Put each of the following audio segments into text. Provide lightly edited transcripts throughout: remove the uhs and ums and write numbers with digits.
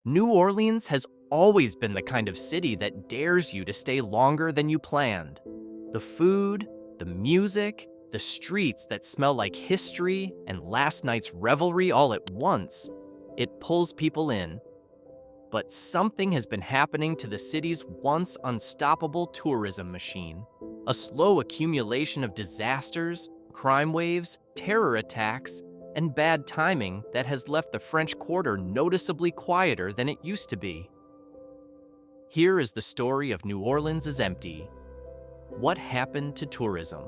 New Orleans has always been the kind of city that dares you to stay longer than you planned. The food, the music, the streets that smell like history and last night's revelry all at once, it pulls people in. But something has been happening to the city's once unstoppable tourism machine. A slow accumulation of disasters, crime waves, terror attacks, and bad timing that has left the French Quarter noticeably quieter than it used to be. Here is the story of New Orleans is empty. What happened to tourism?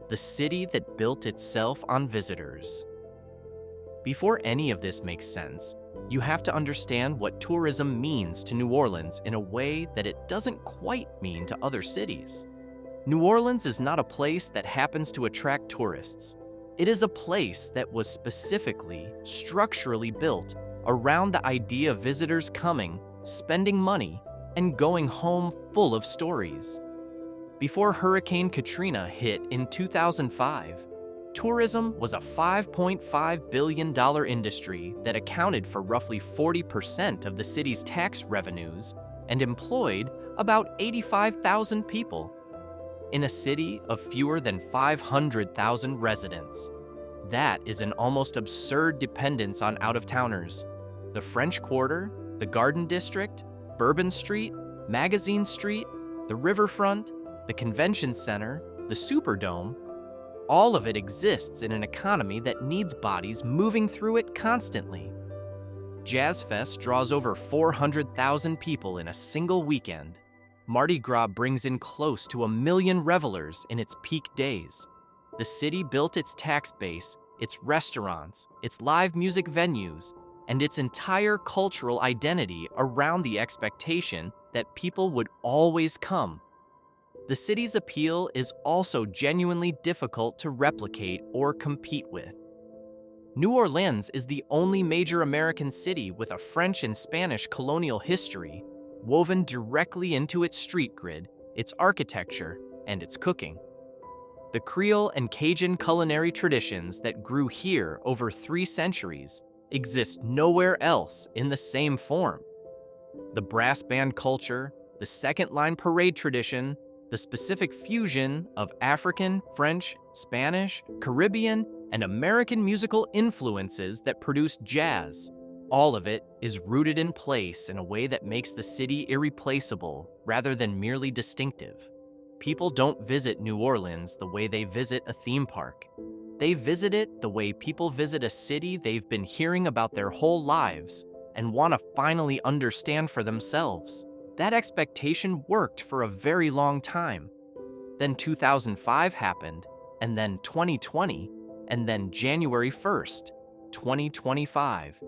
The city that built itself on visitors. Before any of this makes sense, you have to understand what tourism means to New Orleans in a way that it doesn't quite mean to other cities. New Orleans is not a place that happens to attract tourists. It is a place that was specifically, structurally built around the idea of visitors coming, spending money, and going home full of stories. Before Hurricane Katrina hit in 2005, tourism was a $5.5 billion industry that accounted for roughly 40% of the city's tax revenues and employed about 85,000 people. In a city of fewer than 500,000 residents, that is an almost absurd dependence on out-of-towners. The French Quarter, the Garden District, Bourbon Street, Magazine Street, the Riverfront, the Convention Center, the Superdome, all of it exists in an economy that needs bodies moving through it constantly. Jazz Fest draws over 400,000 people in a single weekend. Mardi Gras brings in close to 1 million revelers in its peak days. The city built its tax base, its restaurants, its live music venues, and its entire cultural identity around the expectation that people would always come. The city's appeal is also genuinely difficult to replicate or compete with. New Orleans is the only major American city with a French and Spanish colonial history woven directly into its street grid, its architecture, and its cooking. The Creole and Cajun culinary traditions that grew here over 3 centuries exist nowhere else in the same form. The brass band culture, the second-line parade tradition, the specific fusion of African, French, Spanish, Caribbean, and American musical influences that produced jazz. All of it is rooted in place in a way that makes the city irreplaceable rather than merely distinctive. People don't visit New Orleans the way they visit a theme park. They visit it the way people visit a city they've been hearing about their whole lives and want to finally understand for themselves. That expectation worked for a very long time. Then 2005 happened, and then 2020, and then January 1st, 2025.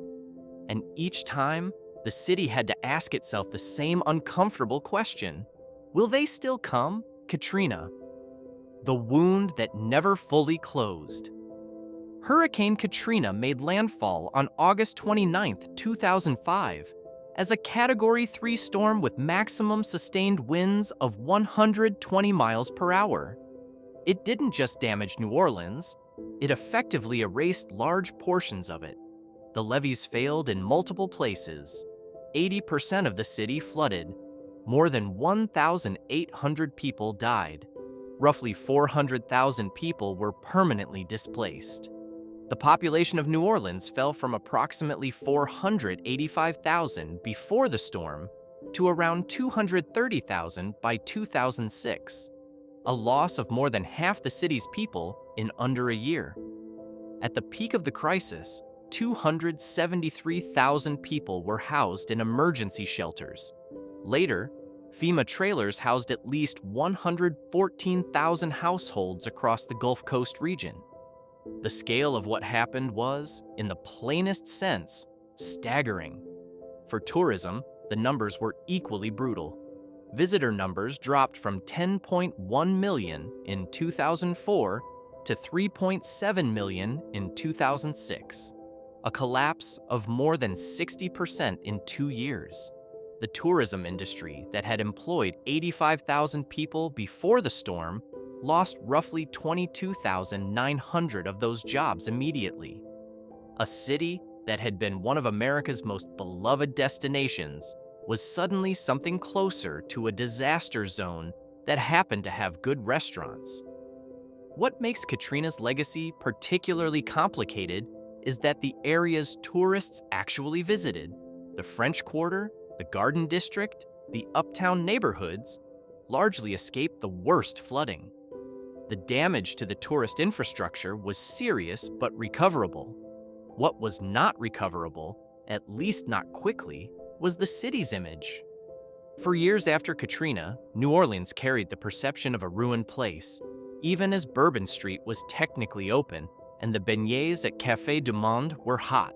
And each time, the city had to ask itself the same uncomfortable question. Will they still come? Katrina. The wound that never fully closed. Hurricane Katrina made landfall on August 29, 2005, as a Category 3 storm with maximum sustained winds of 120 miles per hour. It didn't just damage New Orleans, it effectively erased large portions of it. The levees failed in multiple places. 80% of the city flooded. More than 1,800 people died. Roughly 400,000 people were permanently displaced. The population of New Orleans fell from approximately 485,000 before the storm to around 230,000 by 2006, a loss of more than half the city's people in under a year. At the peak of the crisis, 273,000 people were housed in emergency shelters. Later, FEMA trailers housed at least 114,000 households across the Gulf Coast region. The scale of what happened was, in the plainest sense, staggering. For tourism, the numbers were equally brutal. Visitor numbers dropped from 10.1 million in 2004 to 3.7 million in 2006, a collapse of more than 60% in 2 years. The tourism industry that had employed 85,000 people before the storm lost roughly 22,900 of those jobs immediately. A city that had been one of America's most beloved destinations was suddenly something closer to a disaster zone that happened to have good restaurants. What makes Katrina's legacy particularly complicated is that the areas tourists actually visited, the French Quarter, the Garden District, the uptown neighborhoods, largely escaped the worst flooding. The damage to the tourist infrastructure was serious but recoverable. What was not recoverable, at least not quickly, was the city's image. For years after Katrina, New Orleans carried the perception of a ruined place, even as Bourbon Street was technically open and the beignets at Café du Monde were hot.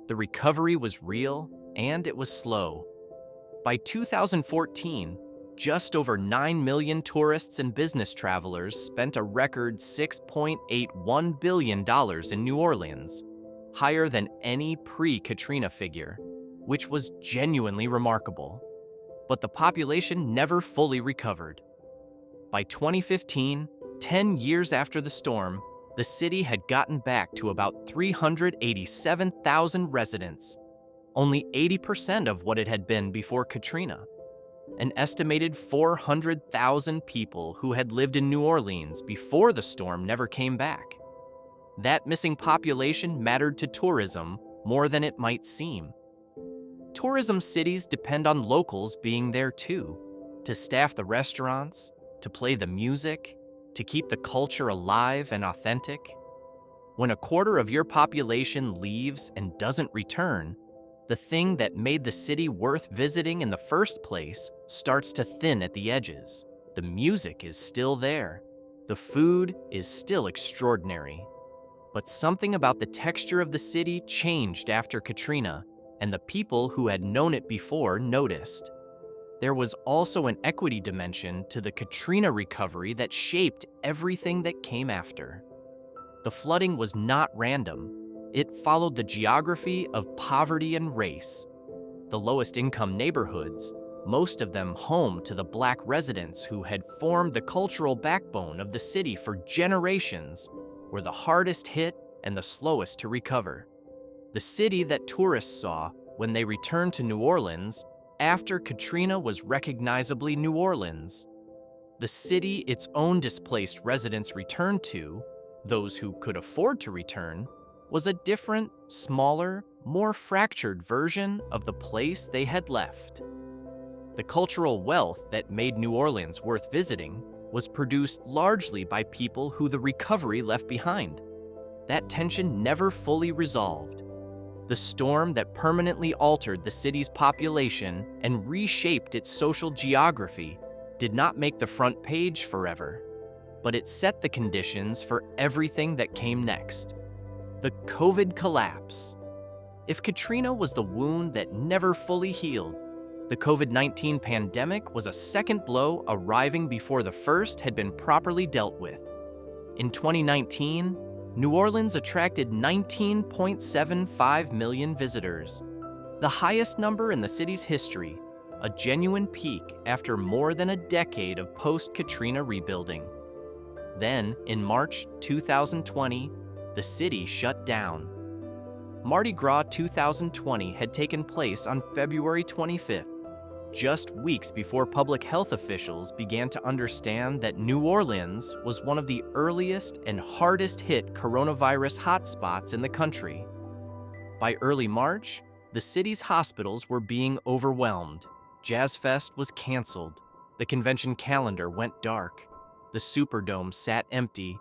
The recovery was real, and it was slow. By 2014, just over 9 million tourists and business travelers spent a record $6.81 billion in New Orleans, higher than any pre-Katrina figure, which was genuinely remarkable. But the population never fully recovered. By 2015, 10 years after the storm, the city had gotten back to about 387,000 residents, only 80% of what it had been before Katrina. An estimated 400,000 people who had lived in New Orleans before the storm never came back. That missing population mattered to tourism more than it might seem. Tourism cities depend on locals being there too, to staff the restaurants, to play the music, to keep the culture alive and authentic. When a quarter of your population leaves and doesn't return, the thing that made the city worth visiting in the first place starts to thin at the edges. The music is still there. The food is still extraordinary. But something about the texture of the city changed after Katrina, and the people who had known it before noticed. There was also an equity dimension to the Katrina recovery that shaped everything that came after. The flooding was not random. It followed the geography of poverty and race. The lowest income neighborhoods, most of them home to the Black residents who had formed the cultural backbone of the city for generations, were the hardest hit and the slowest to recover. The city that tourists saw when they returned to New Orleans after Katrina was recognizably New Orleans. The city its own displaced residents returned to, those who could afford to return, was a different, smaller, more fractured version of the place they had left. The cultural wealth that made New Orleans worth visiting was produced largely by people who the recovery left behind. That tension never fully resolved. The storm that permanently altered the city's population and reshaped its social geography did not make the front page forever, but it set the conditions for everything that came next. The COVID collapse. If Katrina was the wound that never fully healed, the COVID-19 pandemic was a second blow arriving before the first had been properly dealt with. In 2019, New Orleans attracted 19.75 million visitors, the highest number in the city's history, a genuine peak after more than a decade of post-Katrina rebuilding. Then, in March 2020, the city shut down. Mardi Gras 2020 had taken place on February 25th, just weeks before public health officials began to understand that New Orleans was one of the earliest and hardest hit coronavirus hotspots in the country. By early March, the city's hospitals were being overwhelmed. Jazz Fest was canceled. The convention calendar went dark. The Superdome sat empty.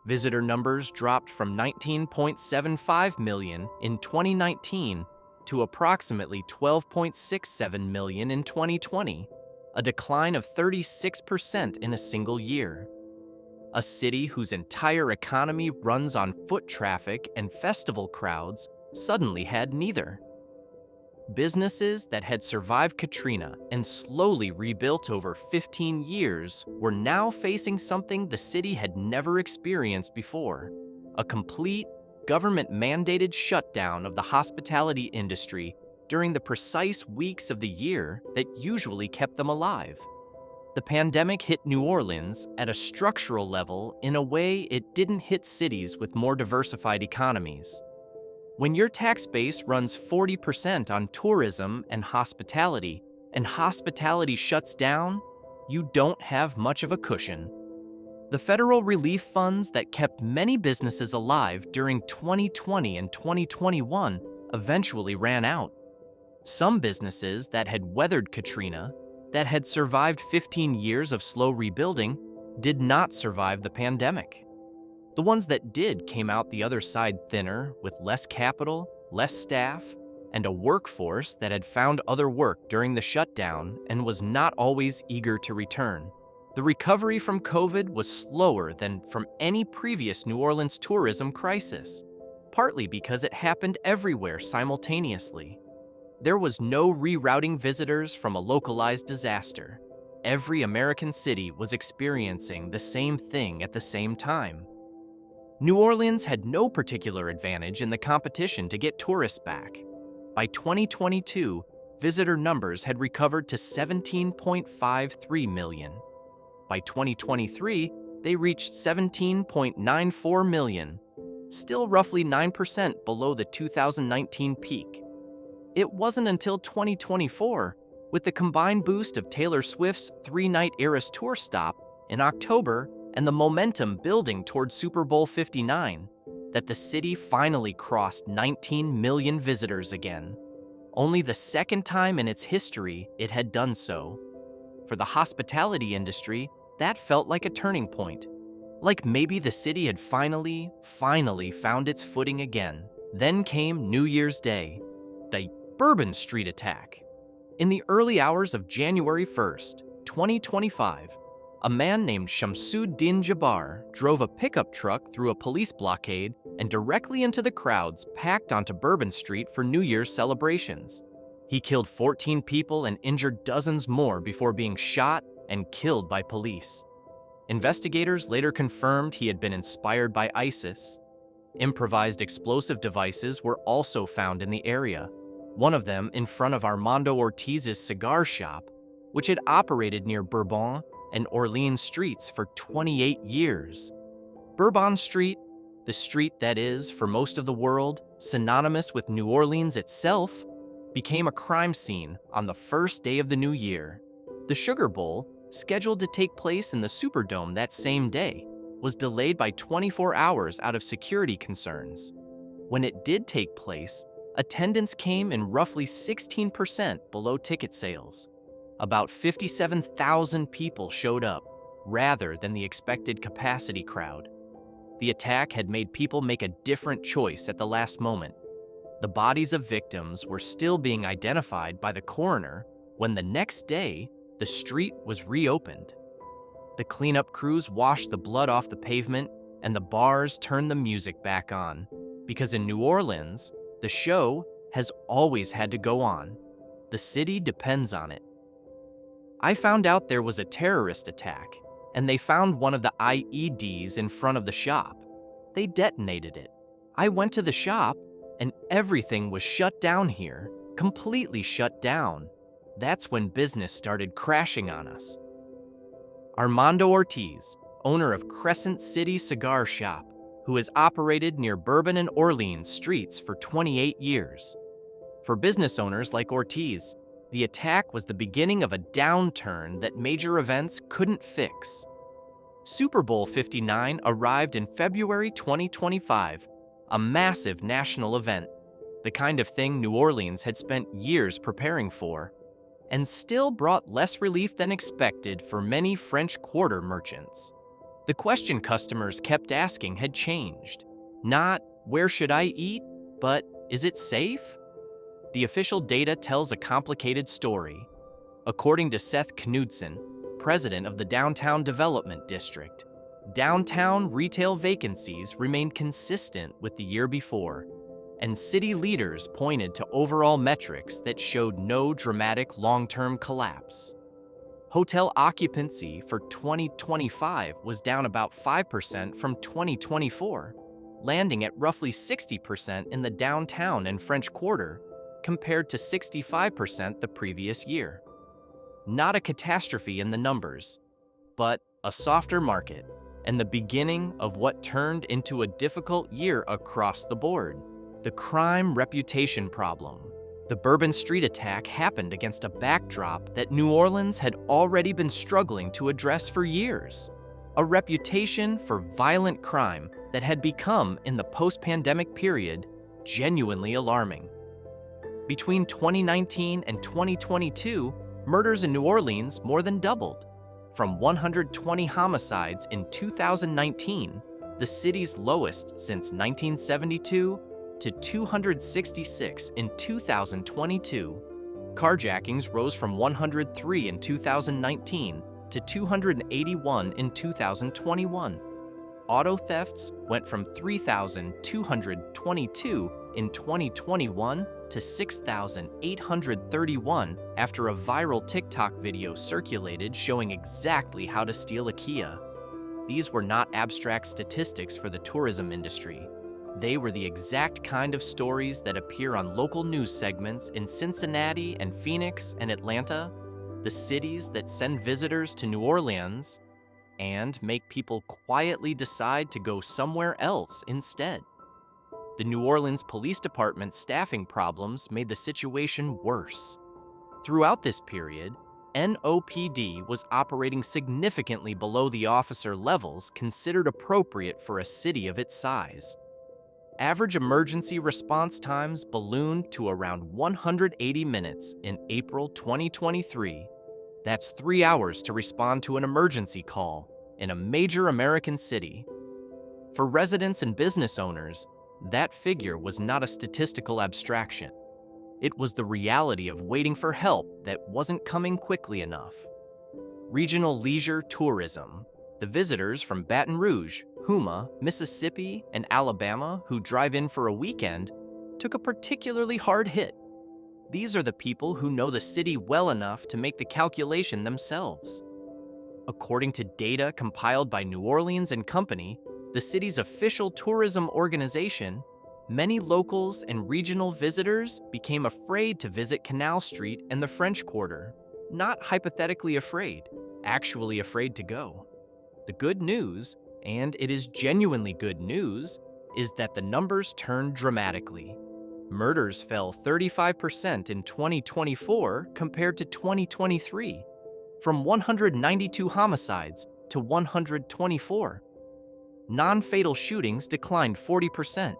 Visitor numbers dropped from 19.75 million in 2019 to approximately 12.67 million in 2020, a decline of 36% in a single year. A city whose entire economy runs on foot traffic and festival crowds suddenly had neither. Businesses that had survived Katrina and slowly rebuilt over 15 years were now facing something the city had never experienced before: a complete, government-mandated shutdown of the hospitality industry during the precise weeks of the year that usually kept them alive. The pandemic hit New Orleans at a structural level in a way it didn't hit cities with more diversified economies. When your tax base runs 40% on tourism and hospitality shuts down, you don't have much of a cushion. The federal relief funds that kept many businesses alive during 2020 and 2021 eventually ran out. Some businesses that had weathered Katrina, that had survived 15 years of slow rebuilding, did not survive the pandemic. The ones that did came out the other side thinner, with less capital, less staff, and a workforce that had found other work during the shutdown and was not always eager to return. The recovery from COVID was slower than from any previous New Orleans tourism crisis, partly because it happened everywhere simultaneously. There was no rerouting visitors from a localized disaster. Every American city was experiencing the same thing at the same time. New Orleans had no particular advantage in the competition to get tourists back. By 2022, visitor numbers had recovered to 17.53 million. By 2023, they reached 17.94 million, still roughly 9% below the 2019 peak. It wasn't until 2024, with the combined boost of Taylor Swift's three-night Eras Tour stop in October and the momentum building toward Super Bowl 59, that the city finally crossed 19 million visitors again. Only the second time in its history it had done so. For the hospitality industry, that felt like a turning point. Like maybe the city had finally found its footing again. Then came New Year's Day, the Bourbon Street attack. In the early hours of January 1st, 2025, a man named Shamsuddin Jabbar drove a pickup truck through a police blockade and directly into the crowds packed onto Bourbon Street for New Year's celebrations. He killed 14 people and injured dozens more before being shot and killed by police. Investigators later confirmed he had been inspired by ISIS. Improvised explosive devices were also found in the area, one of them in front of Armando Ortiz's cigar shop, which had operated near Bourbon and Orleans streets for 28 years. Bourbon Street, the street that is, for most of the world, synonymous with New Orleans itself, became a crime scene on the first day of the new year. The Sugar Bowl, scheduled to take place in the Superdome that same day, was delayed by 24 hours out of security concerns. When it did take place, attendance came in roughly 16% below ticket sales. About 57,000 people showed up, rather than the expected capacity crowd. The attack had made people make a different choice at the last moment. The bodies of victims were still being identified by the coroner when the next day, the street was reopened. The cleanup crews washed the blood off the pavement, and the bars turned the music back on, because in New Orleans, the show has always had to go on. The city depends on it. I found out there was a terrorist attack, and they found one of the IEDs in front of the shop. They detonated it. I went to the shop, and everything was shut down here, completely shut down. That's when business started crashing on us. Armando Ortiz, owner of Crescent City Cigar Shop, who has operated near Bourbon and Orleans streets for 28 years. For business owners like Ortiz, the attack was the beginning of a downturn that major events couldn't fix. Super Bowl 59 arrived in February 2025, a massive national event, the kind of thing New Orleans had spent years preparing for, and still brought less relief than expected for many French Quarter merchants. The question customers kept asking had changed. Not, where should I eat, but, is it safe? The official data tells a complicated story. According to Seth Knudsen, president of the Downtown Development District, downtown retail vacancies remained consistent with the year before, and city leaders pointed to overall metrics that showed no dramatic long-term collapse. Hotel occupancy for 2025 was down about 5% from 2024, landing at roughly 60% in the downtown and French Quarter, compared to 65% the previous year. Not a catastrophe in the numbers, but a softer market, and the beginning of what turned into a difficult year across the board. The crime reputation problem. The Bourbon Street attack happened against a backdrop that New Orleans had already been struggling to address for years. A reputation for violent crime that had become, in the post-pandemic period, genuinely alarming. Between 2019 and 2022, murders in New Orleans more than doubled. From 120 homicides in 2019, the city's lowest since 1972, to 266 in 2022. Carjackings rose from 103 in 2019 to 281 in 2021. Auto thefts went from 3,222 in 2021 to 6,831 after a viral TikTok video circulated showing exactly how to steal a Kia. These were not abstract statistics for the tourism industry. They were the exact kind of stories that appear on local news segments in Cincinnati and Phoenix and Atlanta, the cities that send visitors to New Orleans and make people quietly decide to go somewhere else instead. The New Orleans Police Department's staffing problems made the situation worse. Throughout this period, NOPD was operating significantly below the officer levels considered appropriate for a city of its size. Average emergency response times ballooned to around 180 minutes in April 2023. That's 3 hours to respond to an emergency call in a major American city. For residents and business owners, that figure was not a statistical abstraction. It was the reality of waiting for help that wasn't coming quickly enough. Regional leisure tourism. The visitors from Baton Rouge, Houma, Mississippi, and Alabama who drive in for a weekend took a particularly hard hit. These are the people who know the city well enough to make the calculation themselves. According to data compiled by New Orleans and Company, the city's official tourism organization, many locals and regional visitors became afraid to visit Canal Street and the French Quarter. Not hypothetically afraid, actually afraid to go. The good news, and it is genuinely good news, is that the numbers turned dramatically. Murders fell 35% in 2024 compared to 2023, from 192 homicides to 124. Non-fatal shootings declined 40%.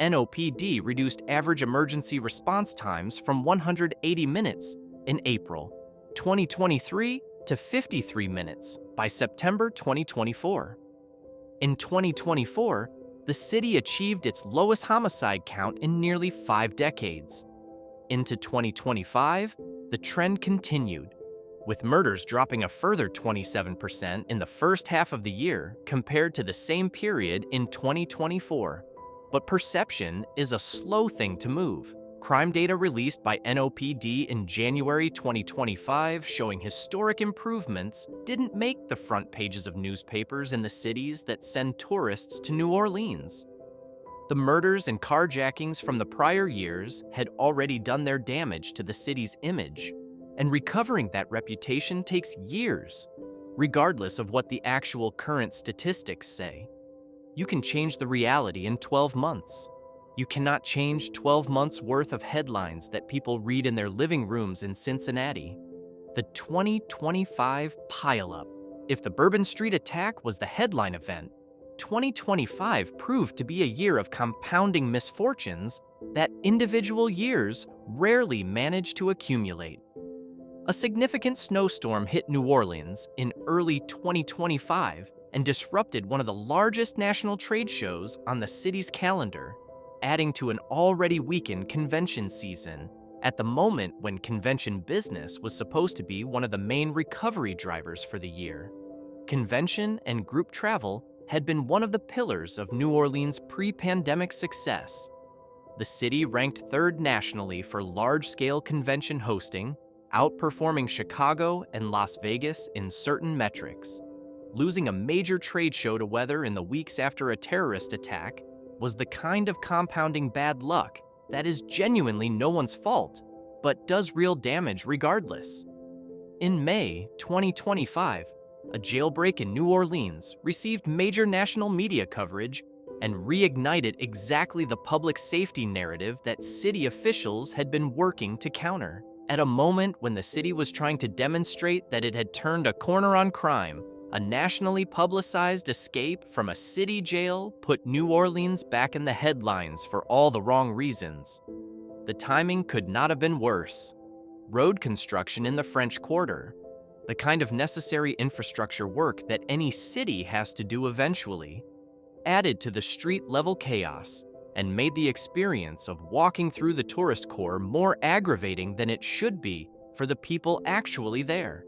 NOPD reduced average emergency response times from 180 minutes in April 2023 to 53 minutes by September 2024. In 2024, the city achieved its lowest homicide count in nearly 5 decades. Into 2025, the trend continued, with murders dropping a further 27% in the first half of the year compared to the same period in 2024. But perception is a slow thing to move. Crime data released by NOPD in January 2025 showing historic improvements didn't make the front pages of newspapers in the cities that send tourists to New Orleans. The murders and carjackings from the prior years had already done their damage to the city's image, and recovering that reputation takes years, regardless of what the actual current statistics say. You can change the reality in 12 months. You cannot change 12 months' worth of headlines that people read in their living rooms in Cincinnati. The 2025 pileup. If the Bourbon Street attack was the headline event, 2025 proved to be a year of compounding misfortunes that individual years rarely manage to accumulate. A significant snowstorm hit New Orleans in early 2025 and disrupted one of the largest national trade shows on the city's calendar, adding to an already weakened convention season at the moment when convention business was supposed to be one of the main recovery drivers for the year. Convention and group travel had been one of the pillars of New Orleans' pre-pandemic success. The city ranked third nationally for large-scale convention hosting, outperforming Chicago and Las Vegas in certain metrics. Losing a major trade show to weather in the weeks after a terrorist attack was the kind of compounding bad luck that is genuinely no one's fault, but does real damage regardless. In May 2025, a jailbreak in New Orleans received major national media coverage and reignited exactly the public safety narrative that city officials had been working to counter. At a moment when the city was trying to demonstrate that it had turned a corner on crime, a nationally publicized escape from a city jail put New Orleans back in the headlines for all the wrong reasons. The timing could not have been worse. Road construction in the French Quarter, the kind of necessary infrastructure work that any city has to do eventually, added to the street-level chaos and made the experience of walking through the tourist core more aggravating than it should be for the people actually there.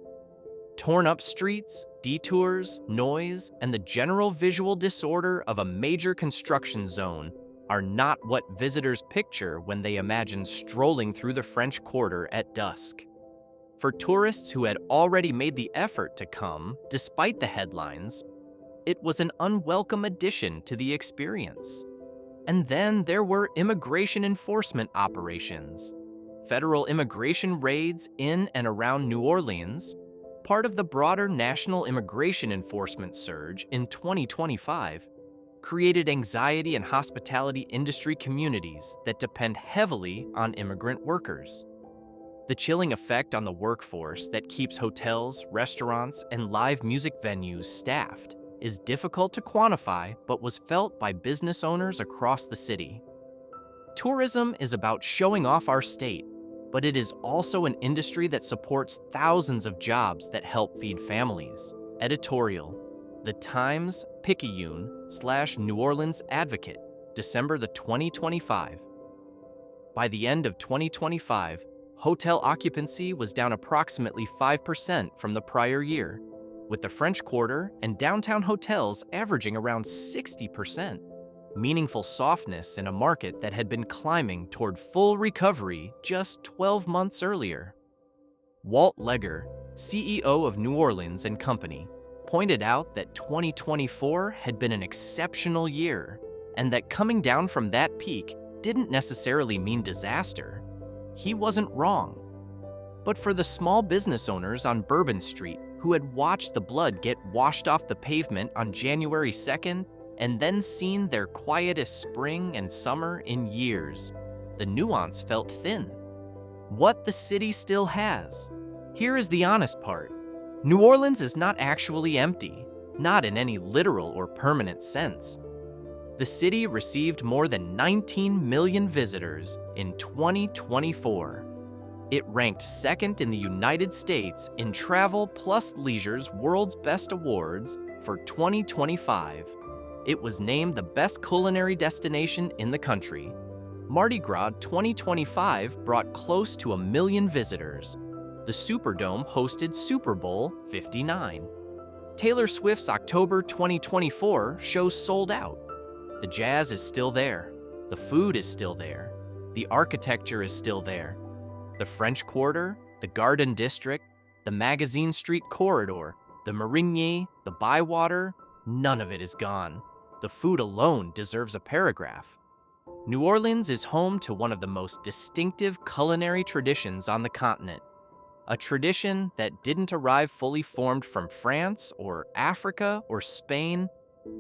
Torn-up streets, detours, noise, and the general visual disorder of a major construction zone are not what visitors picture when they imagine strolling through the French Quarter at dusk. For tourists who had already made the effort to come, despite the headlines, it was an unwelcome addition to the experience. And then there were immigration enforcement operations. Federal immigration raids in and around New Orleans, part of the broader national immigration enforcement surge in 2025, created anxiety in hospitality industry communities that depend heavily on immigrant workers. The chilling effect on the workforce that keeps hotels, restaurants, and live music venues staffed is difficult to quantify, but was felt by business owners across the city. Tourism is about showing off our state, but it is also an industry that supports thousands of jobs that help feed families. Editorial: The Times Picayune/New Orleans Advocate, December 2025. By the end of 2025, hotel occupancy was down approximately 5% from the prior year, with the French Quarter and downtown hotels averaging around 60%. Meaningful softness in a market that had been climbing toward full recovery just 12 months earlier. Walt Legger, CEO of New Orleans and Company, pointed out that 2024 had been an exceptional year, and that coming down from that peak didn't necessarily mean disaster. He wasn't wrong. But for the small business owners on Bourbon Street who had watched the blood get washed off the pavement on January 2nd and then seen their quietest spring and summer in years, the nuance felt thin. What the city still has. Here is the honest part. New Orleans is not actually empty, not in any literal or permanent sense. The city received more than 19 million visitors in 2024. It ranked second in the United States in Travel Plus Leisure's World's Best Awards for 2025. It was named the best culinary destination in the country. Mardi Gras 2025 brought close to 1 million visitors. The Superdome hosted Super Bowl 59. Taylor Swift's October 2024 show sold out. The jazz is still there. The food is still there. The architecture is still there. The French Quarter, the Garden District, the Magazine Street Corridor, the Marigny, the Bywater, none of it is gone. The food alone deserves a paragraph. New Orleans is home to one of the most distinctive culinary traditions on the continent. A tradition that didn't arrive fully formed from France or Africa or Spain,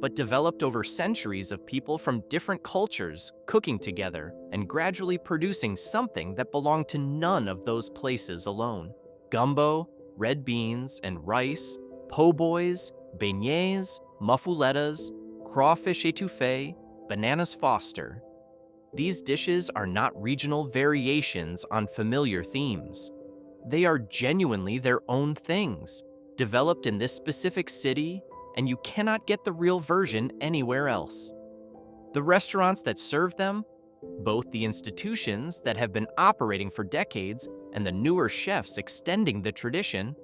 but developed over centuries of people from different cultures cooking together and gradually producing something that belonged to none of those places alone. Gumbo, red beans and rice, po' boys, beignets, muffulettas, crawfish étouffée, bananas Foster. These dishes are not regional variations on familiar themes. They are genuinely their own things, developed in this specific city, and you cannot get the real version anywhere else. The restaurants that serve them, both the institutions that have been operating for decades and the newer chefs extending the tradition,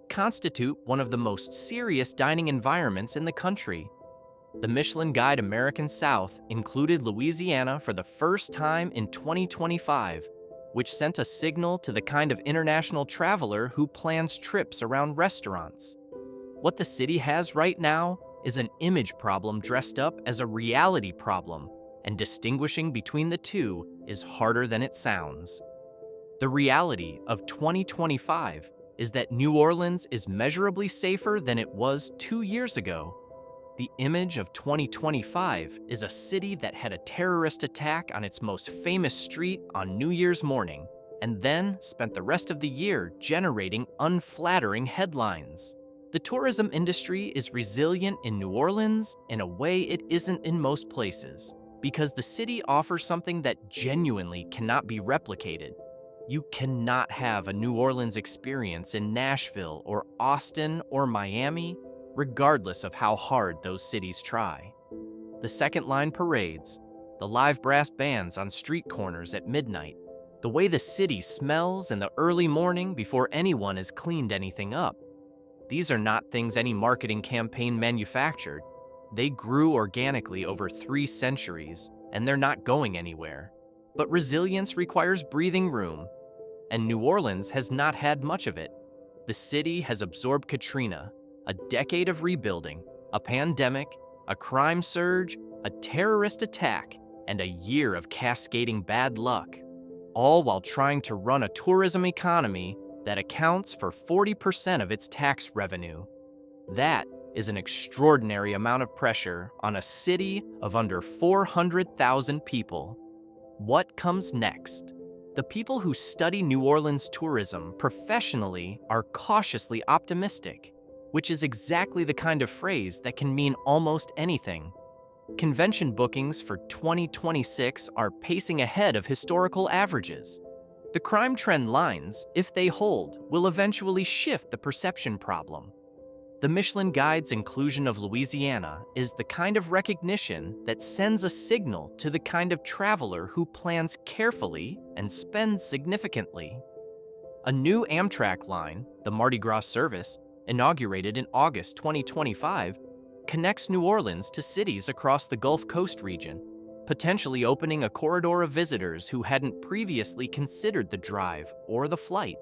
constitute one of the most serious dining environments in the country. The Michelin Guide American South included Louisiana for the first time in 2025, which sent a signal to the kind of international traveler who plans trips around restaurants. What the city has right now is an image problem dressed up as a reality problem, and distinguishing between the two is harder than it sounds. The reality of 2025 is that New Orleans is measurably safer than it was 2 years ago. The image of 2025 is a city that had a terrorist attack on its most famous street on New Year's morning, and then spent the rest of the year generating unflattering headlines. The tourism industry is resilient in New Orleans in a way it isn't in most places, because the city offers something that genuinely cannot be replicated. You cannot have a New Orleans experience in Nashville or Austin or Miami, regardless of how hard those cities try. The second line parades, the live brass bands on street corners at midnight, the way the city smells in the early morning before anyone has cleaned anything up. These are not things any marketing campaign manufactured. They grew organically over 3 centuries, and they're not going anywhere. But resilience requires breathing room, and New Orleans has not had much of it. The city has absorbed Katrina, a decade of rebuilding, a pandemic, a crime surge, a terrorist attack, and a year of cascading bad luck, all while trying to run a tourism economy that accounts for 40% of its tax revenue. That is an extraordinary amount of pressure on a city of under 400,000 people. What comes next? The people who study New Orleans tourism professionally are cautiously optimistic, which is exactly the kind of phrase that can mean almost anything. Convention bookings for 2026 are pacing ahead of historical averages. The crime trend lines, if they hold, will eventually shift the perception problem. The Michelin Guide's inclusion of Louisiana is the kind of recognition that sends a signal to the kind of traveler who plans carefully and spends significantly. A new Amtrak line, the Mardi Gras service, inaugurated in August 2025, connects New Orleans to cities across the Gulf Coast region, potentially opening a corridor of visitors who hadn't previously considered the drive or the flight.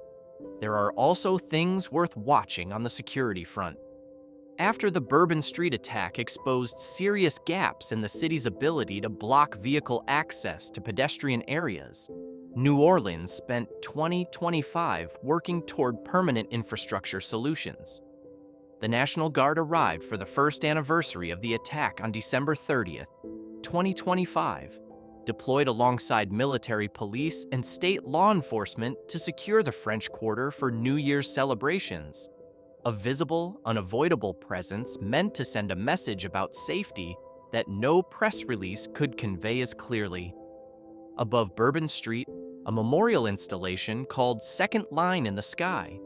There are also things worth watching on the security front. After the Bourbon Street attack exposed serious gaps in the city's ability to block vehicle access to pedestrian areas, New Orleans spent 2025 working toward permanent infrastructure solutions. The National Guard arrived for the first anniversary of the attack on December 30th, 2025, deployed alongside military police and state law enforcement to secure the French Quarter for New Year's celebrations. A visible, unavoidable presence meant to send a message about safety that no press release could convey as clearly. Above Bourbon Street, a memorial installation called Second Line in the Sky.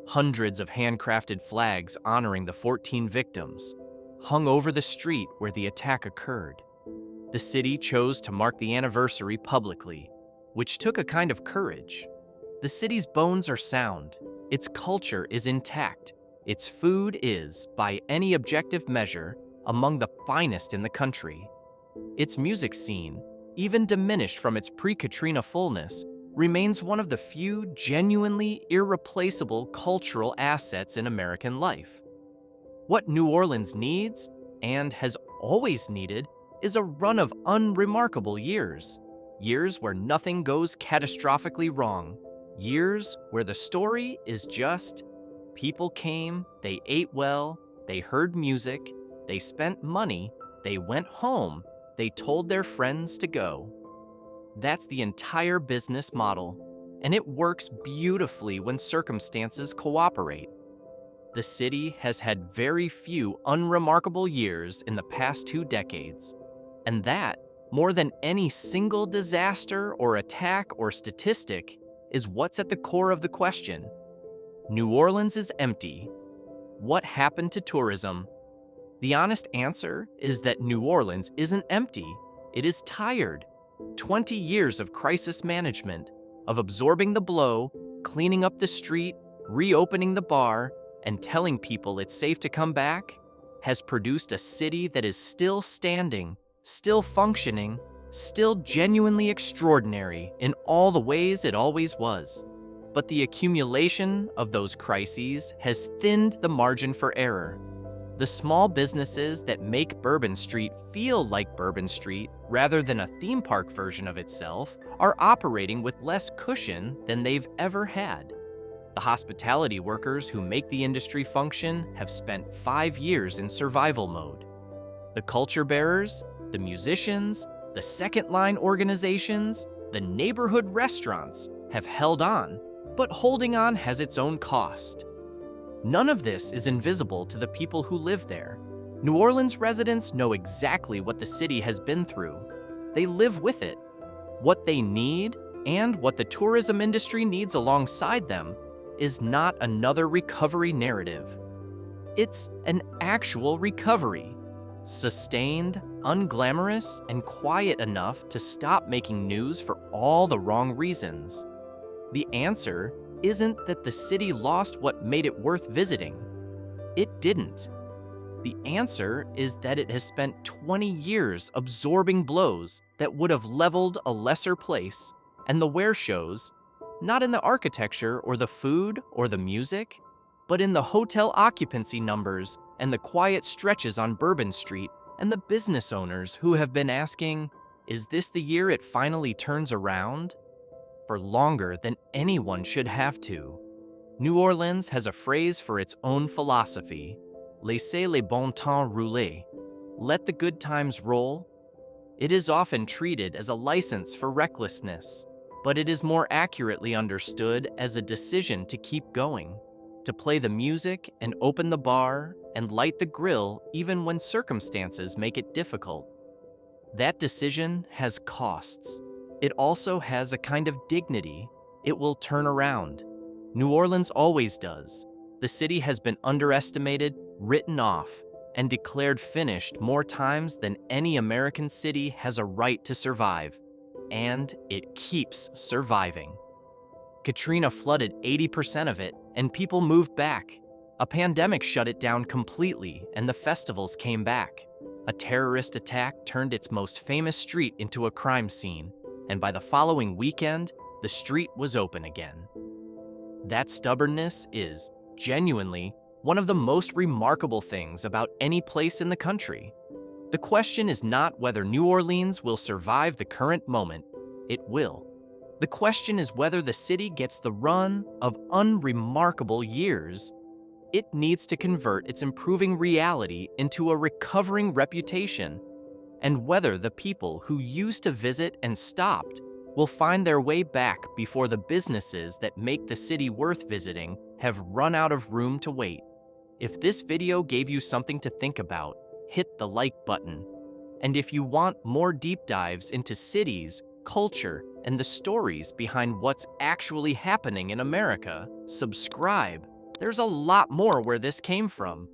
Hundreds of handcrafted flags honoring the 14 victims hung over the street where the attack occurred. The city chose to mark the anniversary publicly, which took a kind of courage. The city's bones are sound, its culture is intact, its food is, by any objective measure, among the finest in the country. Its music scene, even diminished from its pre-Katrina fullness, remains one of the few genuinely irreplaceable cultural assets in American life. What New Orleans needs, and has always needed, is a run of unremarkable years. Years where nothing goes catastrophically wrong. Years where the story is just, people came, they ate well, they heard music, they spent money, they went home, they told their friends to go. That's the entire business model, and it works beautifully when circumstances cooperate. The city has had very few unremarkable years in the past 2 decades, and that, more than any single disaster or attack or statistic, is what's at the core of the question. New Orleans is empty. What happened to tourism? The honest answer is that New Orleans isn't empty. It is tired. 20 years of crisis management, of absorbing the blow, cleaning up the street, reopening the bar, and telling people it's safe to come back, has produced a city that is still standing, still functioning, still genuinely extraordinary in all the ways it always was. But the accumulation of those crises has thinned the margin for error. The small businesses that make Bourbon Street feel like Bourbon Street rather than a theme park version of itself are operating with less cushion than they've ever had. The hospitality workers who make the industry function have spent 5 years in survival mode. The culture bearers, the musicians, the second-line organizations, the neighborhood restaurants have held on, but holding on has its own cost. None of this is invisible to the people who live there. New Orleans residents know exactly what the city has been through. They live with it. What they need, and what the tourism industry needs alongside them, is not another recovery narrative. It's an actual recovery. Sustained, unglamorous, and quiet enough to stop making news for all the wrong reasons. The answer isn't that the city lost what made it worth visiting. It didn't. The answer is that it has spent 20 years absorbing blows that would have leveled a lesser place, and the where shows, not in the architecture or the food or the music, but in the hotel occupancy numbers and the quiet stretches on Bourbon Street and the business owners who have been asking, is this the year it finally turns around? For longer than anyone should have to. New Orleans has a phrase for its own philosophy, laissez le bon temps rouler, let the good times roll. It is often treated as a license for recklessness, but it is more accurately understood as a decision to keep going, to play the music and open the bar and light the grill even when circumstances make it difficult. That decision has costs. It also has a kind of dignity. It will turn around. New Orleans always does. The city has been underestimated, written off, and declared finished more times than any American city has a right to survive. And it keeps surviving. Katrina flooded 80% of it, and people moved back. A pandemic shut it down completely, and the festivals came back. A terrorist attack turned its most famous street into a crime scene, and by the following weekend, the street was open again. That stubbornness is, genuinely, one of the most remarkable things about any place in the country. The question is not whether New Orleans will survive the current moment. It will. The question is whether the city gets the run of unremarkable years. It needs to convert its improving reality into a recovering reputation, and whether the people who used to visit and stopped will find their way back before the businesses that make the city worth visiting have run out of room to wait. If this video gave you something to think about, hit the like button. And if you want more deep dives into cities, culture, and the stories behind what's actually happening in America, subscribe. There's a lot more where this came from.